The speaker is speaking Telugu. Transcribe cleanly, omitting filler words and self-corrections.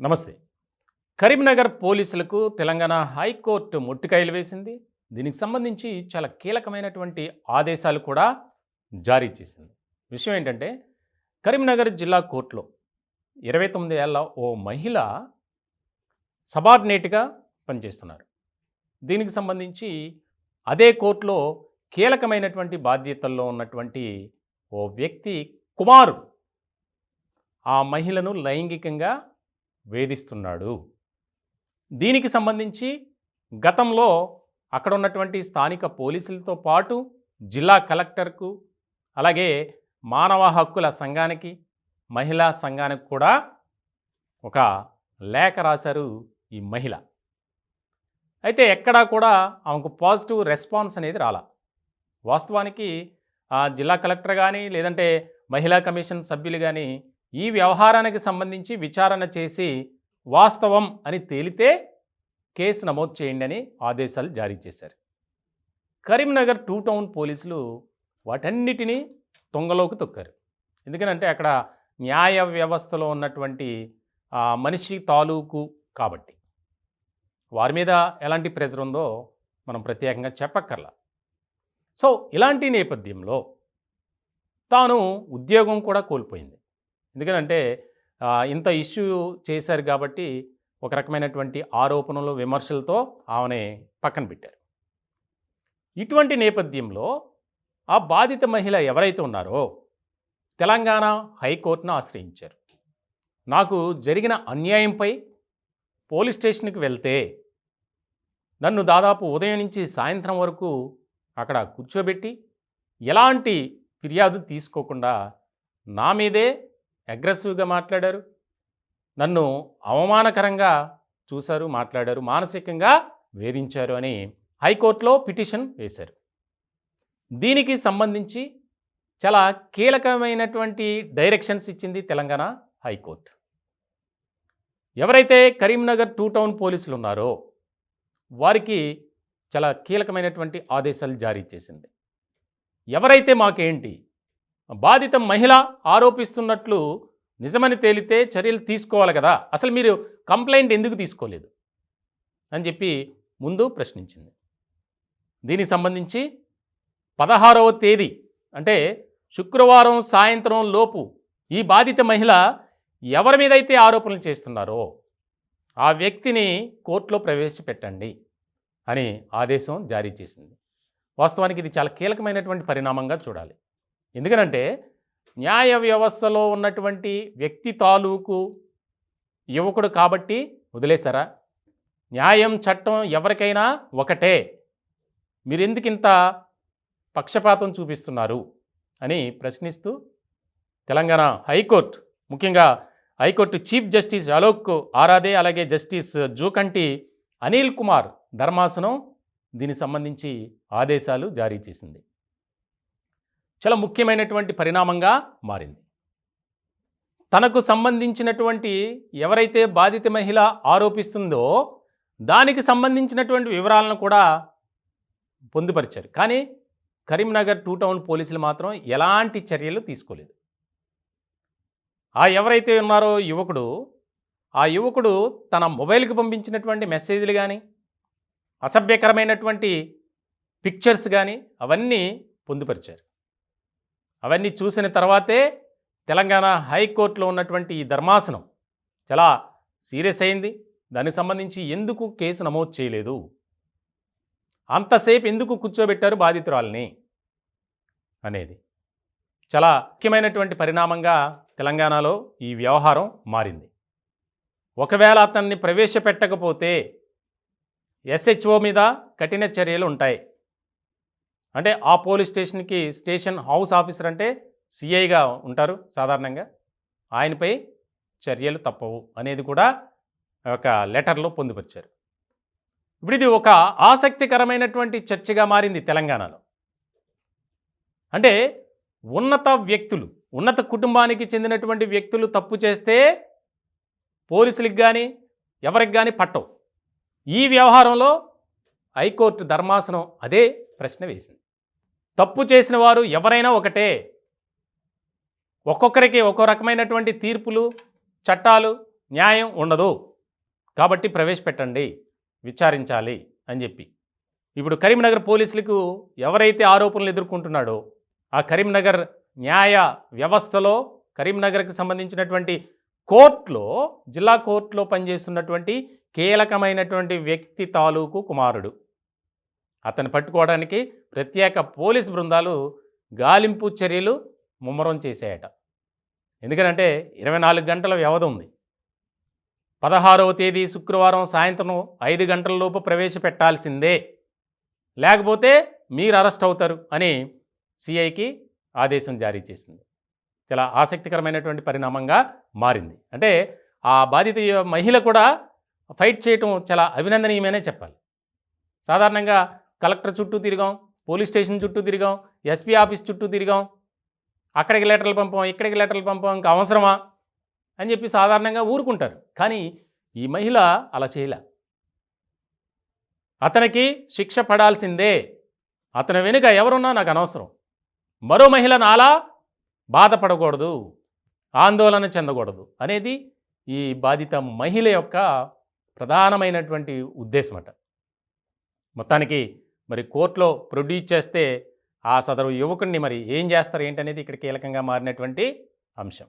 నమస్తే. కరీంనగర్ పోలీసులకు తెలంగాణ హైకోర్టు ముట్టికాయలు వేసింది. దీనికి సంబంధించి చాలా కీలకమైనటువంటి ఆదేశాలు కూడా జారీ చేసింది. విషయం ఏంటంటే కరీంనగర్ జిల్లా కోర్టులో 29 ఏళ్ల ఓ మహిళ సబార్డినేట్‌గా పనిచేస్తున్నారు. దీనికి సంబంధించి అదే కోర్టులో కీలకమైనటువంటి బాధ్యతల్లో ఉన్నటువంటి ఓ వ్యక్తి కుమారుడు ఆ మహిళను లైంగికంగా వేధిస్తున్నాడు. దీనికి సంబంధించి గతంలో అక్కడ ఉన్నటువంటి స్థానిక పోలీసులతో పాటు జిల్లా కలెక్టర్కు, అలాగే మానవ హక్కుల సంఘానికి, మహిళా సంఘానికి కూడా ఒక లేఖ రాశారు ఈ మహిళ. అయితే ఎక్కడా కూడా ఆమెకు పాజిటివ్ రెస్పాన్స్ అనేది రాలా. వాస్తవానికి జిల్లా కలెక్టర్ కానీ, లేదంటే మహిళా కమిషన్ సభ్యులు కానీ ఈ వ్యవహారానికి సంబంధించి విచారణ చేసి వాస్తవం అని తేలితే కేసు నమోదు చేయండి అని ఆదేశాలు జారీ చేశారు. కరీంనగర్ 2 టౌన్ పోలీసులు వాటన్నిటినీ తొంగలోకి తొక్కారు. ఎందుకనంటే అక్కడ న్యాయ వ్యవస్థలో ఉన్నటువంటి మనిషి తాలూకు కాబట్టి వారి మీద ఎలాంటి ప్రెజర్ ఉందో మనం ప్రత్యేకంగా చెప్పక్కర్లా. సో ఇలాంటి నేపథ్యంలో తాను ఉద్యోగం కూడా కోల్పోయింది. ఎందుకనంటే ఇంత ఇష్యూ చేశారు కాబట్టి ఒక రకమైనటువంటి ఆరోపణలు, విమర్శలతో ఆమెని పక్కన పెట్టారు. ఇటువంటి నేపథ్యంలో ఆ బాధిత మహిళ ఎవరైతే ఉన్నారో తెలంగాణ హైకోర్టును ఆశ్రయించారు. నాకు జరిగిన అన్యాయంపై పోలీస్ స్టేషన్కి వెళ్తే నన్ను దాదాపు ఉదయం నుంచి సాయంత్రం వరకు అక్కడ కూర్చోబెట్టి ఎలాంటి ఫిర్యాదు తీసుకోకుండా నా మీదే అగ్రెసివ్గా మాట్లాడారు, నన్ను అవమానకరంగా చూశారు, మాట్లాడారు, మానసికంగా వేధించారు అని హైకోర్టులో పిటిషన్ వేశారు. దీనికి సంబంధించి చాలా కీలకమైనటువంటి డైరెక్షన్స్ ఇచ్చింది తెలంగాణ హైకోర్టు. ఎవరైతే కరీంనగర్ 2 టౌన్ పోలీసులు ఉన్నారో వారికి చాలా కీలకమైనటువంటి ఆదేశాలు జారీ చేసింది. ఎవరైతే మాకేంటి, బాధిత మహిళ ఆరోపిస్తున్నట్లు నిజమని తేలితే చర్యలు తీసుకోవాలి కదా, అసలు మీరు కంప్లైంట్ ఎందుకు తీసుకోలేదు అని చెప్పి ముందు ప్రశ్నించింది. దీనికి సంబంధించి 16వ తేదీ అంటే శుక్రవారం సాయంత్రం లోపు ఈ బాధిత మహిళ ఎవరి మీద అయితే ఆరోపణలు చేస్తున్నారో ఆ వ్యక్తిని కోర్టులో ప్రవేశపెట్టండి అని ఆదేశం జారీ చేసింది. వాస్తవానికి ఇది చాలా కీలకమైనటువంటి పరిణామంగా చూడాలి. ఎందుకనంటే న్యాయ వ్యవస్థలో ఉన్నటువంటి వ్యక్తి తాలూకు యువకుడు కాబట్టి వదిలేశారా? న్యాయం, చట్టం ఎవరికైనా ఒకటే, మీరెందుకింత పక్షపాతం చూపిస్తున్నారు అని ప్రశ్నిస్తూ తెలంగాణ హైకోర్టు, ముఖ్యంగా high court chief justice Alok Aradhe, అలాగే జస్టిస్ జూకంటి అనిల్ కుమార్ ధర్మాసనం దీనికి సంబంధించి ఆదేశాలు జారీ చేసింది. చాలా ముఖ్యమైనటువంటి పరిణామంగా మారింది. తనకు సంబంధించినటువంటి ఎవరైతే బాధిత మహిళ ఆరోపిస్తుందో దానికి సంబంధించినటువంటి వివరాలను కూడా పొందుపరిచారు. కానీ కరీంనగర్ 2 టౌన్ పోలీసులు మాత్రం ఎలాంటి చర్యలు తీసుకోలేదు. ఎవరైతే ఉన్నారో ఆ యువకుడు తన మొబైల్కి పంపించినటువంటి మెసేజ్లు కానీ, అసభ్యకరమైనటువంటి పిక్చర్స్ కానీ అవన్నీ పొందుపరిచారు. అవన్నీ చూసిన తర్వాతే తెలంగాణ హైకోర్టులో ఉన్నటువంటి ఈ ధర్మాసనం చాలా సీరియస్ అయింది. దానికి సంబంధించి ఎందుకు కేసు నమోదు చేయలేదు, అంతసేపు ఎందుకు కూర్చోబెట్టారు బాధితురాల్ని అనేది చాలా ముఖ్యమైనటువంటి పరిణామంగా తెలంగాణలో ఈ వ్యవహారం మారింది. ఒకవేళ అతన్ని ప్రవేశపెట్టకపోతే SHO మీద కఠిన చర్యలు ఉంటాయి. అంటే ఆ పోలీస్ స్టేషన్కి స్టేషన్ హౌస్ ఆఫీసర్ అంటే CIగా ఉంటారు సాధారణంగా, ఆయనపై చర్యలు తప్పవు అనేది కూడా ఒక లెటర్లో పొందుపరిచారు. ఇప్పుడు ఇది ఒక ఆసక్తికరమైనటువంటి చర్చగా మారింది తెలంగాణలో. అంటే ఉన్నత కుటుంబానికి చెందినటువంటి వ్యక్తులు తప్పు చేస్తే పోలీసులకు కానీ ఎవరికి కానీ పట్టవు. ఈ వ్యవహారంలో హైకోర్టు ధర్మాసనం అదే ప్రశ్న వేసింది. తప్పు చేసిన వారు ఎవరైనా ఒకటే, ఒక్కొక్కరికి ఒక్కో రకమైనటువంటి తీర్పులు, చట్టాలు, న్యాయం ఉండదు, కాబట్టి ప్రవేశపెట్టండి, విచారించాలి అని చెప్పి. ఇప్పుడు కరీంనగర్ పోలీసులకు ఎవరైతే ఆరోపణలు ఎదుర్కొంటున్నాడో ఆ కరీంనగర్ న్యాయ వ్యవస్థలో కరీంనగర్కి సంబంధించినటువంటి కోర్టులో, జిల్లా కోర్టులో పనిచేస్తున్నటువంటి కీలకమైనటువంటి వ్యక్తి తాలూకు కుమారుడు. అతన్ని పట్టుకోవడానికి ప్రత్యేక పోలీస్ బృందాలు గాలింపు చర్యలు ముమ్మరం చేశాయట. ఎందుకనంటే 24 గంటల వ్యవధి ఉంది. 16వ తేదీ శుక్రవారం సాయంత్రం 5 గంటల లోపు ప్రవేశపెట్టాల్సిందే, లేకపోతే మీరు అరెస్ట్ అవుతారు అని సిఐకి ఆదేశం జారీ చేసింది. చాలా ఆసక్తికరమైనటువంటి పరిణామంగా మారింది. అంటే ఆ బాధిత మహిళ కూడా ఫైట్ చేయటం చాలా అభినందనీయమనే చెప్పాలి. సాధారణంగా కలెక్టర్ చుట్టూ తిరిగాం, పోలీస్ స్టేషన్ చుట్టూ తిరిగాం, ఎస్పీ ఆఫీస్ చుట్టూ తిరిగాం, అక్కడికి లెటర్లు పంపాం, ఇక్కడికి లెటర్లు పంపాం, ఇంకా అవసరమా అని చెప్పి సాధారణంగా ఊరుకుంటారు. కానీ ఈ మహిళ అలా చేయలే. అతనికి శిక్ష పడాల్సిందే, అతని వెనుక ఎవరున్నా నాకు అనవసరం, మరో మహిళ నాలా బాధపడకూడదు, ఆందోళన చెందకూడదు అనేది ఈ బాధిత మహిళ యొక్క ప్రధానమైనటువంటి ఉద్దేశం అట. మొత్తానికి మరి కోర్టులో ప్రొడ్యూస్ చేస్తే ఆ సదరు యువకుడిని మరి ఏం చేస్తారు ఏంటనేది ఇక్కడ కీలకంగా మారినటువంటి అంశం.